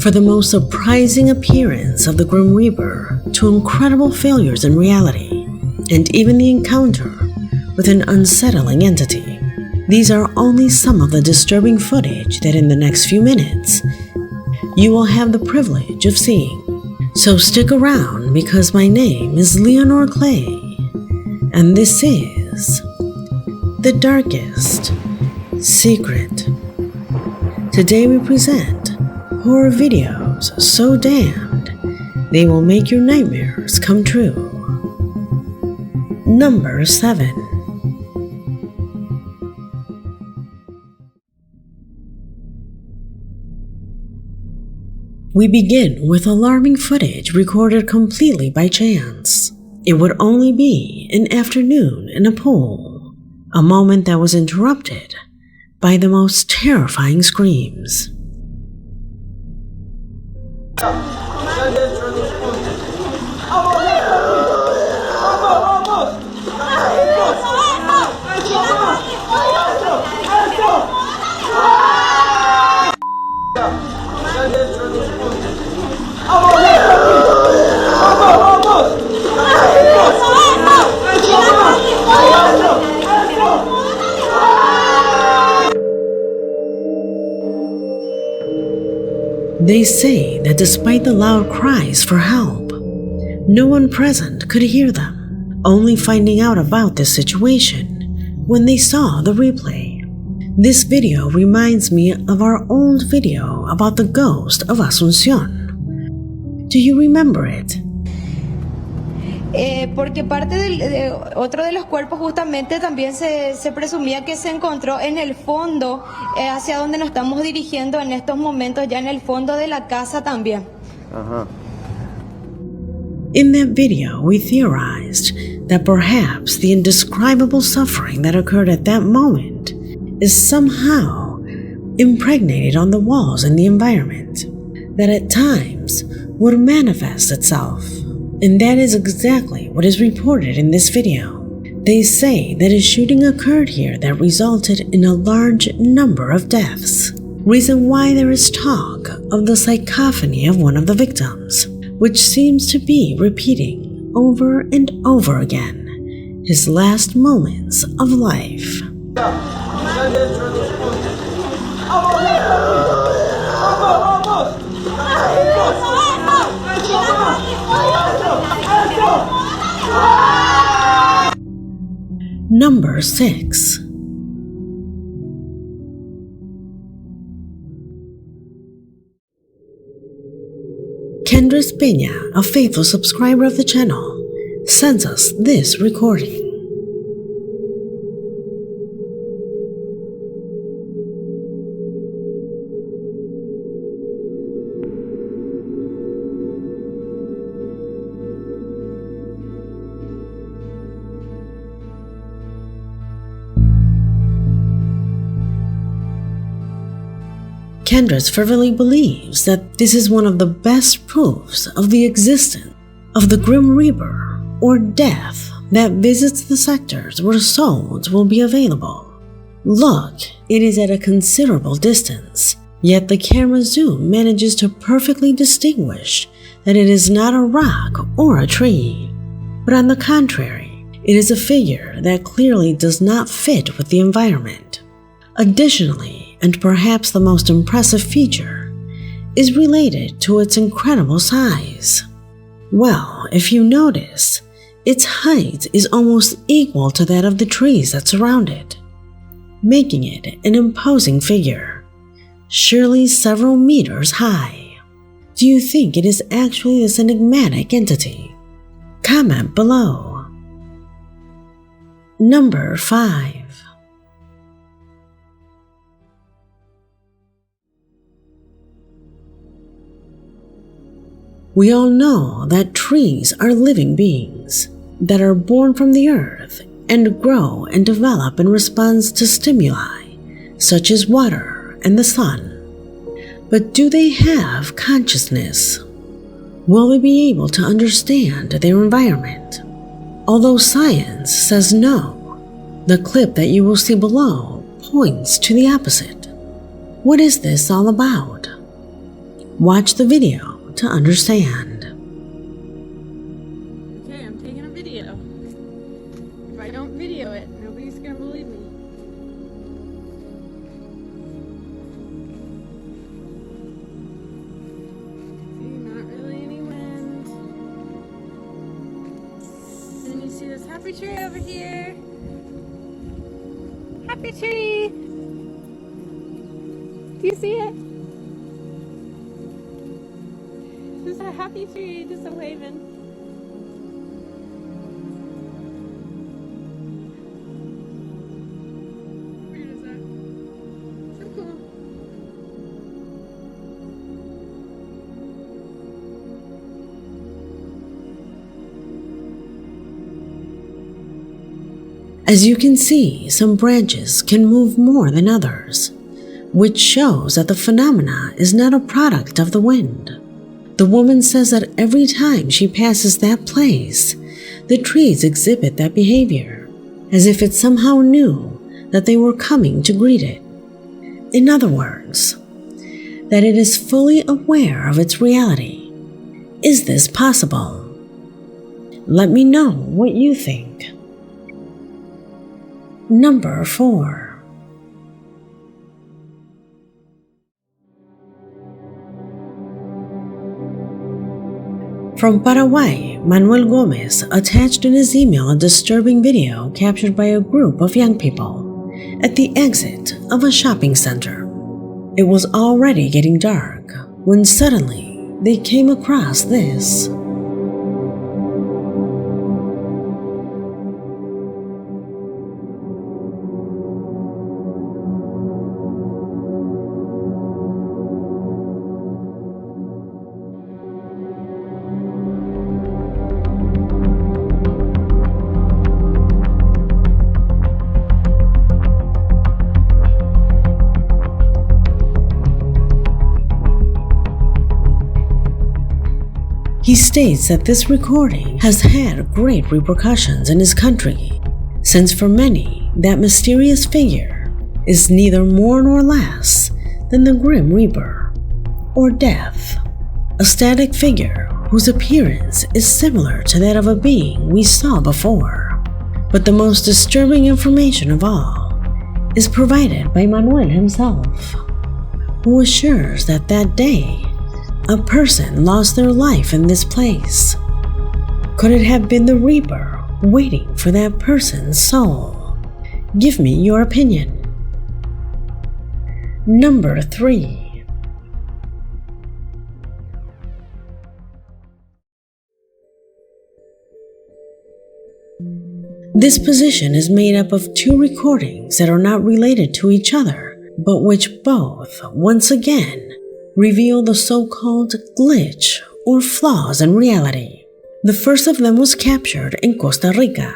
For the most surprising appearance of the Grim Reaper to incredible failures in reality, and even the encounter with an unsettling entity. These are only some of the disturbing footage that in the next few minutes you will have the privilege of seeing. So stick around because my name is Leonor Clay, and this is The Darkest Secret. Today we present horror videos so damned they will make your nightmares come true. Number 7. We begin with alarming footage recorded completely by chance. It would only be an afternoon in a pool, a moment that was interrupted by the most terrifying screams. They say that despite the loud cries for help, no one present could hear them, only finding out about this situation when they saw the replay. This video reminds me of our old video about the ghost of Asunción. Do you remember it? Porque otro de los cuerpos justamente también se presumía que se encontró en el fondo, hacia donde nos estamos dirigiendo en estos momentos, ya en el fondo de la casa también. In that video, we theorized that perhaps the indescribable suffering that occurred at that moment is somehow impregnated on the walls and the environment, that at times would manifest itself. And that is exactly what is reported in this video. They say that a shooting occurred here that resulted in a large number of deaths. Reason why there is talk of the cacophony of one of the victims, which seems to be repeating over and over again his last moments of life. Number 6. Kendris Peña, a faithful subscriber of the channel, sends us this recording. Kendris fervently believes that this is one of the best proofs of the existence of the Grim Reaper, or death, that visits the sectors where souls will be available. Look, it is at a considerable distance, yet the camera zoom manages to perfectly distinguish that it is not a rock or a tree, but on the contrary, it is a figure that clearly does not fit with the environment. Additionally, and perhaps the most impressive feature, is related to its incredible size. Well, if you notice, its height is almost equal to that of the trees that surround it, making it an imposing figure, surely several meters high. Do you think it is actually this enigmatic entity? Comment below. Number 5. We all know that trees are living beings that are born from the earth and grow and develop in response to stimuli such as water and the sun. But do they have consciousness? Will they be able to understand their environment? Although science says no, the clip that you will see below points to the opposite. What is this all about? Watch the video to understand. Okay, I'm taking a video. If I don't video it, nobody's gonna believe me. See, not really any wind. And you see this happy tree over here. Happy tree! Do you see it? Just a happy tree, just a waving. Weird is that? So cool. As you can see, some branches can move more than others, which shows that the phenomena is not a product of the wind. The woman says that every time she passes that place, the trees exhibit that behavior, as if it somehow knew that they were coming to greet it. In other words, that it is fully aware of its reality. Is this possible? Let me know what you think. Number 4. From Paraguay, Manuel Gomez attached in his email a disturbing video captured by a group of young people at the exit of a shopping center. It was already getting dark when suddenly they came across this. He states that this recording has had great repercussions in his country, since for many, that mysterious figure is neither more nor less than the Grim Reaper, or Death, a static figure whose appearance is similar to that of a being we saw before. But the most disturbing information of all is provided by Manuel himself, who assures that that day, a person lost their life in this place. Could it have been the Reaper waiting for that person's soul? Give me your opinion. Number 3. This position is made up of 2 recordings that are not related to each other, but which both, once again, reveal the so-called glitch or flaws in reality. The first of them was captured in Costa Rica,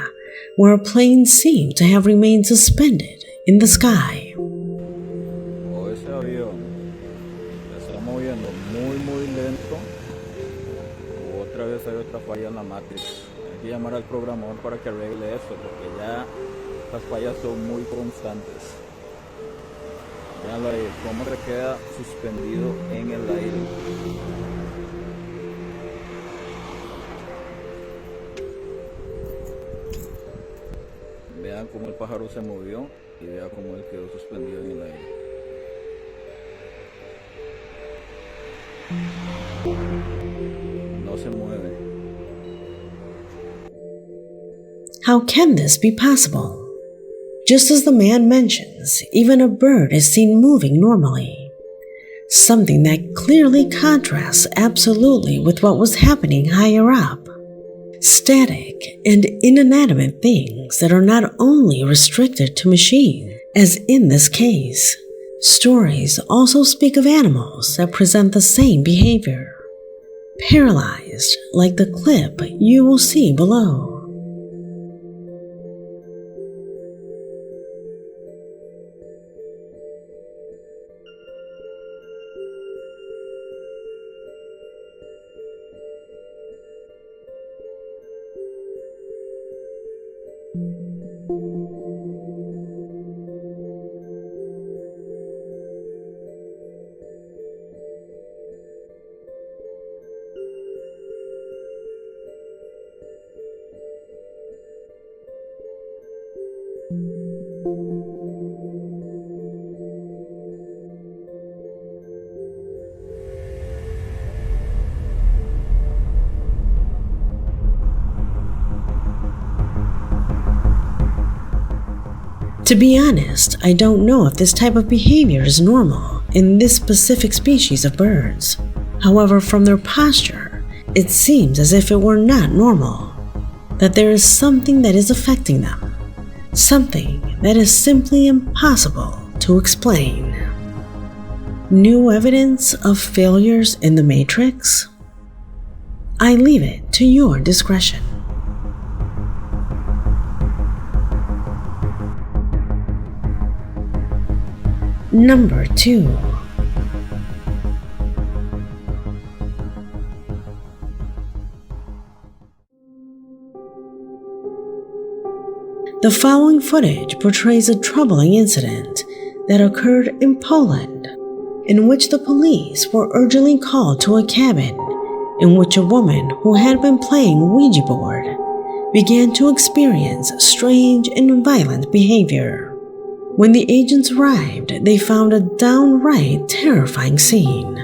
where a plane seemed to have remained suspended in the sky. O ese avión se está moviendo muy lento, o otra vez hay otra falla en la Matrix. Hay que llamar al programador para que arregle eso, porque ya las fallas son muy constantes. Veanlo ahí, cómo se queda suspendido en el aire. Vean cómo el pájaro se movió y vean cómo él quedó suspendido en el aire. No se mueve. How can this be possible? Just as the man mentions, even a bird is seen moving normally, something that clearly contrasts absolutely with what was happening higher up. Static and inanimate things that are not only restricted to machines, as in this case. Stories also speak of animals that present the same behavior, paralyzed like the clip you will see below. To be honest, I don't know if this type of behavior is normal in this specific species of birds. However, from their posture, it seems as if it were not normal, that there is something that is affecting them, something that is simply impossible to explain. New evidence of failures in the Matrix? I leave it to your discretion. Number 2. The following footage portrays a troubling incident that occurred in Poland, in which the police were urgently called to a cabin in which a woman who had been playing Ouija board began to experience strange and violent behavior. When the agents arrived, they found a downright terrifying scene.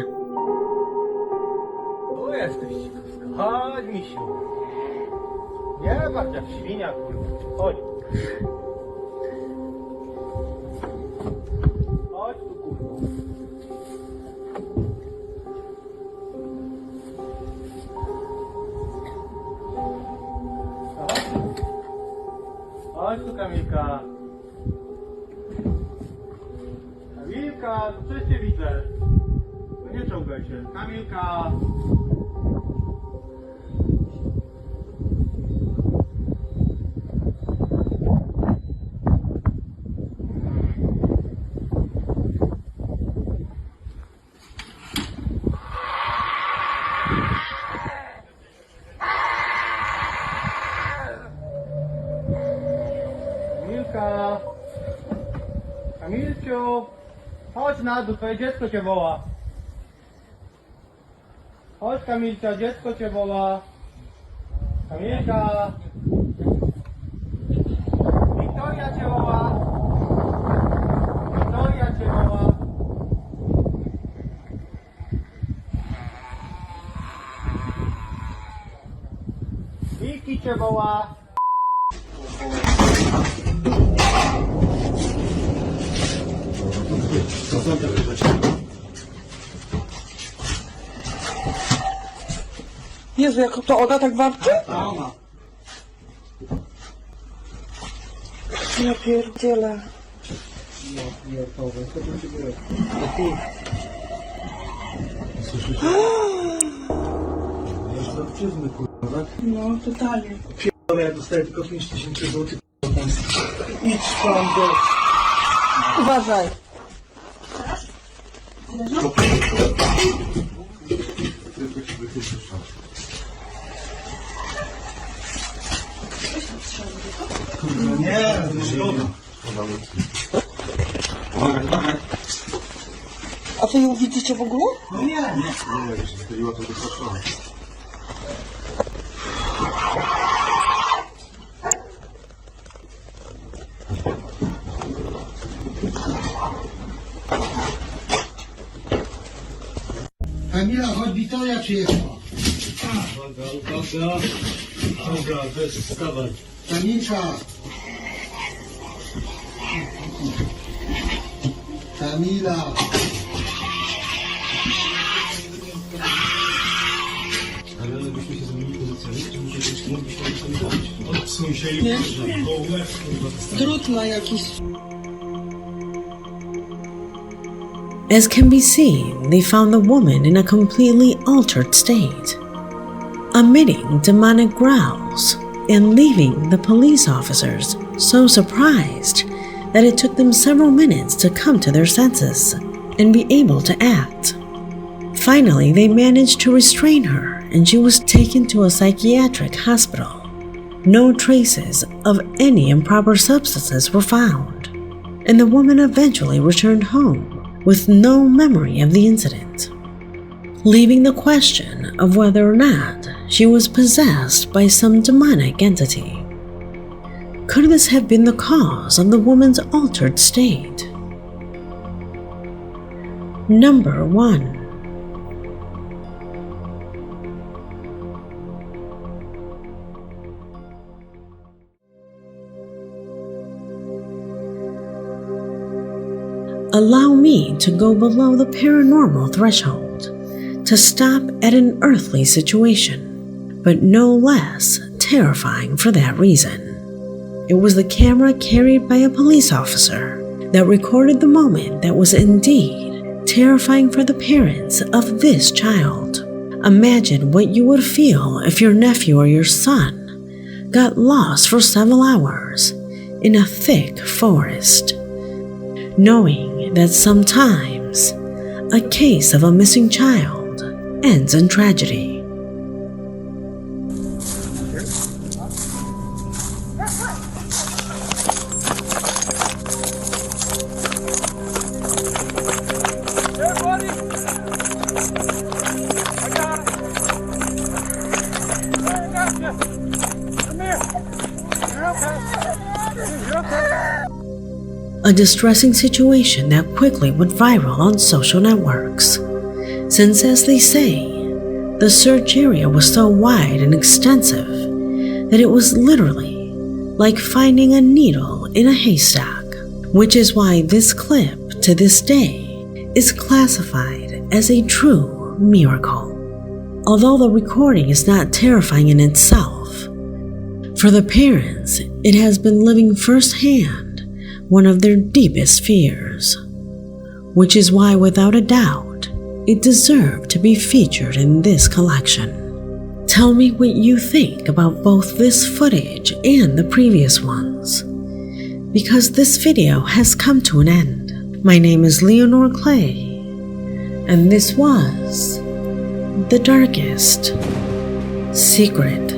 Chodź, misiu. Nie patrz jak świnia, kurwa. Chodź. Chodź tu, kurwa. Chodź tu, Kamilka. Kamilka, to coś cię widzę. No nie czołgaj się. Kamilka. Kamilka. Kamilciu. Chodź na dół, twoje dziecko cię woła. Chodź, Kamilcia, dziecko cię woła. Kamilka. Wiktoria cię woła. Wiktoria cię woła. Wiki cię woła. Jezu, jak to ona tak warczy? Ona. Ja pierdzielę. No, totalnie. Pierdolę, ja dostaję tylko 5000 zł. Idź pan do... Uważaj. Nie, to jest szkoda. A wy ją widzicie w ogóle? No nie. Kamila, chodź, Wiktoria przyjechała. Dobra, weź, wstawaj. Kamilka. Kamila. Ale byśmy się zmienili pozycjami, to mogliśmy robić. Odsuń się i Drut ma jakiś. As can be seen, they found the woman in a completely altered state, emitting demonic growls and leaving the police officers so surprised that it took them several minutes to come to their senses and be able to act. Finally, they managed to restrain her and she was taken to a psychiatric hospital. No traces of any improper substances were found, and the woman eventually returned home with no memory of the incident, leaving the question of whether or not she was possessed by some demonic entity. Could this have been the cause of the woman's altered state? Number 1. allow me to go below the paranormal threshold, to stop at an earthly situation, but no less terrifying for that reason. It was the camera carried by a police officer that recorded the moment that was indeed terrifying for the parents of this child. Imagine what you would feel if your nephew or your son got lost for several hours in a thick forest, knowing that sometimes a case of a missing child ends in tragedy. A distressing situation that quickly went viral on social networks, since, as they say, the search area was so wide and extensive that it was literally like finding a needle in a haystack, which is why this clip to this day is classified as a true miracle. Although the recording is not terrifying in itself, for the parents, it has been living firsthand one of their deepest fears, which is why, without a doubt, it deserved to be featured in this collection. Tell me what you think about both this footage and the previous ones, because this video has come to an end. My name is Leonore Clay, and this was The Darkest Secret.